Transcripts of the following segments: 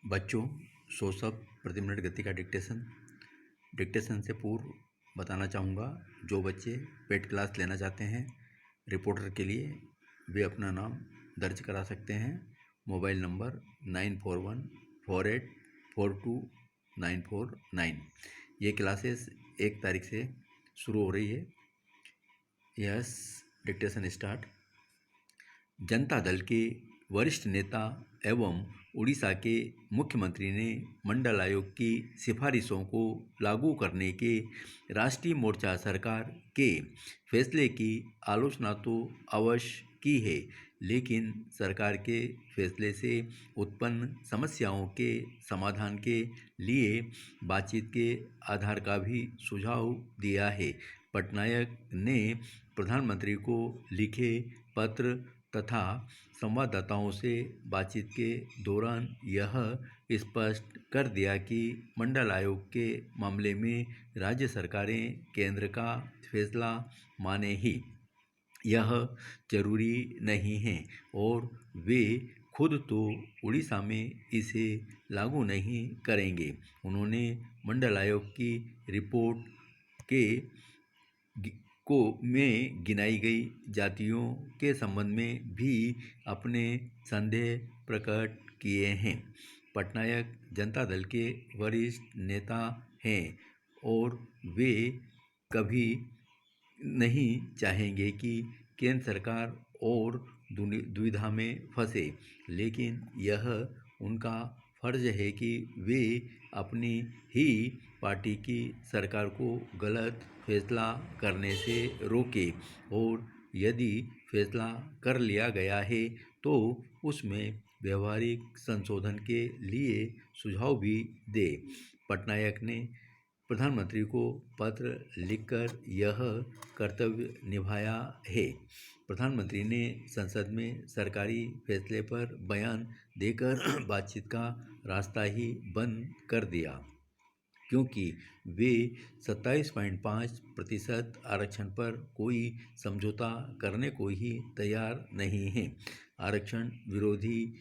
बच्चों, 100 शब्द प्रति मिनट गति का डिक्टेशन से पूर्व बताना चाहूँगा, जो बच्चे पेड क्लास लेना चाहते हैं रिपोर्टर के लिए, वे अपना नाम दर्ज करा सकते हैं। Mobile number 9414842949। ये क्लासेस 1 तारीख से शुरू हो रही है। Yes, dictation start. Janata Dal के वरिष्ठ नेता एवं उड़ीसा के मुख्यमंत्री ने मंडल आयोग की सिफारिशों को लागू करने के राष्ट्रीय मोर्चा सरकार के फैसले की आलोचना तो अवश्य की है, लेकिन सरकार के फैसले से उत्पन्न समस्याओं के समाधान के लिए बातचीत के आधार का भी सुझाव दिया है। पटनायक ने प्रधानमंत्री को लिखे पत्र तथा संवाददाताओं से बातचीत के दौरान यह स्पष्ट कर दिया कि मंडल आयोग के मामले में राज्य सरकारें केंद्र का फैसला माने ही यह जरूरी नहीं है और वे खुद तो उड़ीसा में इसे लागू नहीं करेंगे। उन्होंने मंडल आयोग की रिपोर्ट के में गिनाई गई जातियों के संबंध में भी अपने संदेह प्रकट किए हैं। पटनायक जनता दल के वरिष्ठ नेता हैं और वे कभी नहीं चाहेंगे कि केंद्र सरकार और दुविधा में फंसे, लेकिन यह उनका फर्ज है कि वे अपनी ही पार्टी की सरकार को गलत फैसला करने से रोके और यदि फैसला कर लिया गया है तो उसमें व्यवहारिक संशोधन के लिए सुझाव भी दे। पटनायक ने प्रधानमंत्री को पत्र लिखकर यह कर्तव्य निभाया है। प्रधानमंत्री ने संसद में सरकारी फैसले पर बयान देकर बातचीत का रास्ता ही बंद कर दिया, क्योंकि वे 27.5% आरक्षण पर कोई समझौता करने को ही तैयार नहीं हैं। आरक्षण विरोधी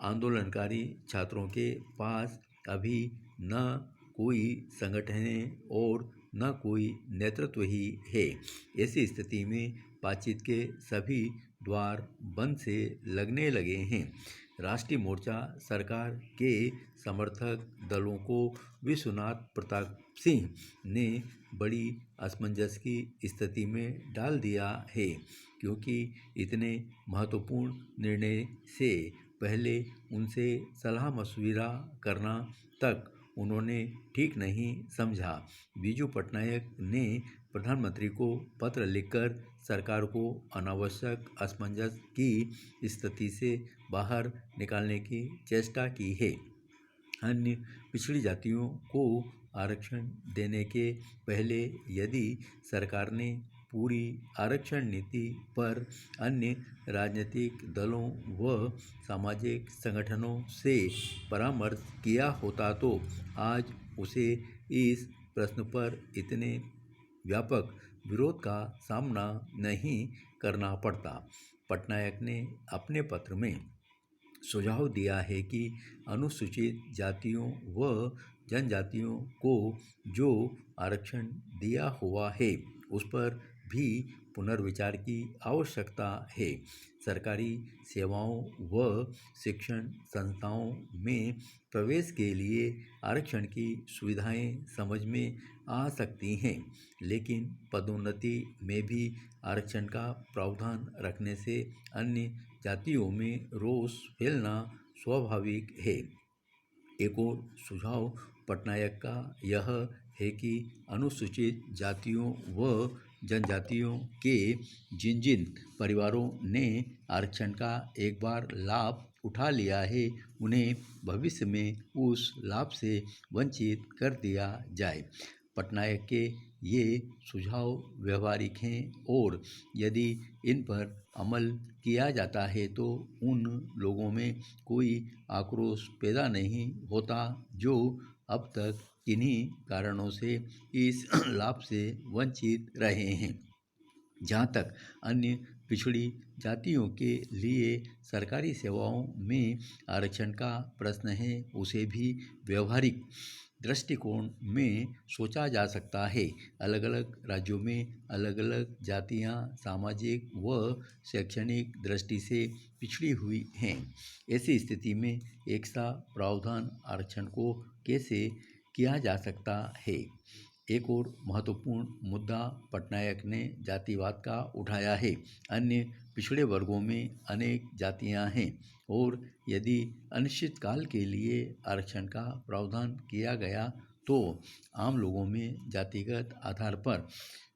आंदोलनकारी छात्रों के पास अभी न कोई संगठन है और न कोई नेतृत्व ही है। ऐसी स्थिति में बातचीत के सभी द्वार बंद से लगने लगे हैं। राष्ट्रीय मोर्चा सरकार के समर्थक दलों को विश्वनाथ प्रताप सिंह ने बड़ी असमंजस की स्थिति में डाल दिया है, क्योंकि इतने महत्वपूर्ण निर्णय से पहले उनसे सलाह मशविरा करना तक उन्होंने ठीक नहीं समझा। बीजू पटनायक ने प्रधानमंत्री को पत्र लिखकर सरकार को अनावश्यक असमंजस की स्थिति से बाहर निकालने की चेष्टा की है। अन्य पिछड़ी जातियों को आरक्षण देने के पहले यदि सरकार ने पूरी आरक्षण नीति पर अन्य राजनीतिक दलों व सामाजिक संगठनों से परामर्श किया होता तो आज उसे इस प्रश्न पर इतने व्यापक विरोध का सामना नहीं करना पड़ता। पटनायक ने अपने पत्र में सुझाव दिया है कि अनुसूचित जातियों व जनजातियों को जो आरक्षण दिया हुआ है उस पर भी पुनर्विचार की आवश्यकता है। सरकारी सेवाओं व शिक्षण संस्थाओं में प्रवेश के लिए आरक्षण की सुविधाएं समझ में आ सकती हैं, लेकिन पदोन्नति में भी आरक्षण का प्रावधान रखने से अन्य जातियों में रोष फैलना स्वाभाविक है। एक और सुझाव पटनायक का यह है कि अनुसूचित जातियों व जनजातियों के जिन जिन परिवारों ने आरक्षण का एक बार लाभ उठा लिया है उन्हें भविष्य में उस लाभ से वंचित कर दिया जाए। पटनायक के ये सुझाव व्यवहारिक हैं और यदि इन पर अमल किया जाता है तो उन लोगों में कोई आक्रोश पैदा नहीं होता जो अब तक किन्हीं कारणों से इस लाभ से वंचित रहे हैं। जहाँ तक अन्य पिछड़ी जातियों के लिए सरकारी सेवाओं में आरक्षण का प्रश्न है उसे भी व्यवहारिक दृष्टिकोण में सोचा जा सकता है। अलग अलग राज्यों में अलग अलग जातियां सामाजिक व शैक्षणिक दृष्टि से पिछड़ी हुई हैं। ऐसी स्थिति में एक सा प्रावधान आरक्षण को कैसे किया जा सकता है। एक और महत्वपूर्ण मुद्दा पटनायक ने जातिवाद का उठाया है। अन्य पिछड़े वर्गों में अनेक जातियां हैं और यदि अनिश्चित काल के लिए आरक्षण का प्रावधान किया गया तो आम लोगों में जातिगत आधार पर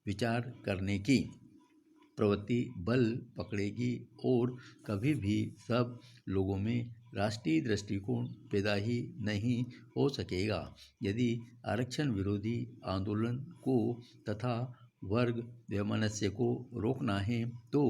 विचार करने की प्रवृत्ति बल पकड़ेगी और कभी भी सब लोगों में राष्ट्रीय दृष्टिकोण पैदा ही नहीं हो सकेगा। यदि आरक्षण विरोधी आंदोलन को तथा वर्ग वैमनस्य को रोकना है तो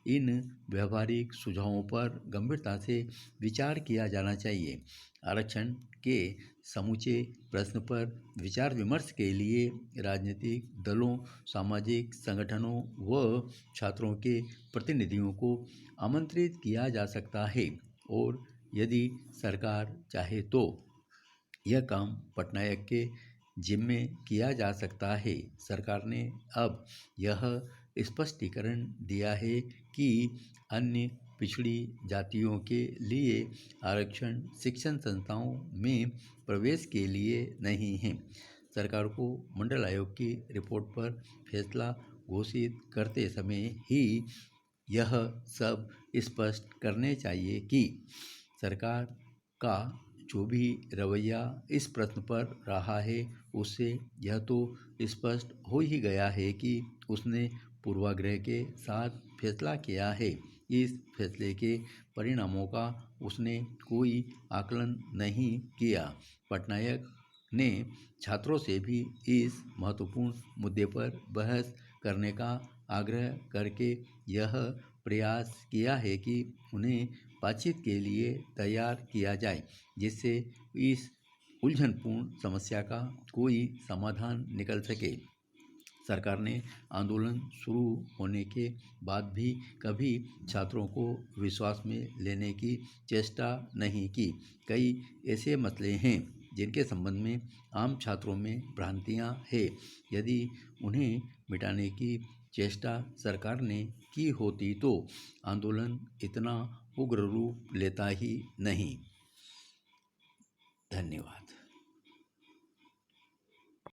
इन व्यवहारिक सुझावों पर गंभीरता से विचार किया जाना चाहिए। आरक्षण के समूचे प्रश्न पर विचार विमर्श के लिए राजनीतिक दलों, सामाजिक संगठनों व छात्रों के प्रतिनिधियों को आमंत्रित किया जा सकता है और यदि सरकार चाहे तो यह काम पटनायक के जिम्मे किया जा सकता है। सरकार ने अब यह स्पष्टीकरण दिया है कि अन्य पिछड़ी जातियों के लिए आरक्षण शिक्षण संस्थाओं में प्रवेश के लिए नहीं है। सरकार को मंडल आयोग की रिपोर्ट पर फैसला घोषित करते समय ही यह सब स्पष्ट करने चाहिए कि सरकार का जो भी रवैया इस प्रश्न पर रहा है उससे यह तो स्पष्ट हो ही गया है कि उसने पूर्वाग्रह के साथ फैसला किया है। इस फैसले के परिणामों का उसने कोई आकलन नहीं किया। पटनायक ने छात्रों से भी इस महत्वपूर्ण मुद्दे पर बहस करने का आग्रह करके यह प्रयास किया है कि उन्हें बातचीत के लिए तैयार किया जाए जिससे इस उलझनपूर्ण समस्या का कोई समाधान निकल सके। सरकार ने आंदोलन शुरू होने के बाद भी कभी छात्रों को विश्वास में लेने की चेष्टा नहीं की। कई ऐसे मसले हैं जिनके संबंध में आम छात्रों में भ्रांतियां हैं। यदि उन्हें मिटाने की चेष्टा सरकार ने की होती तो आंदोलन इतना उग्र रूप लेता ही नहीं। धन्यवाद।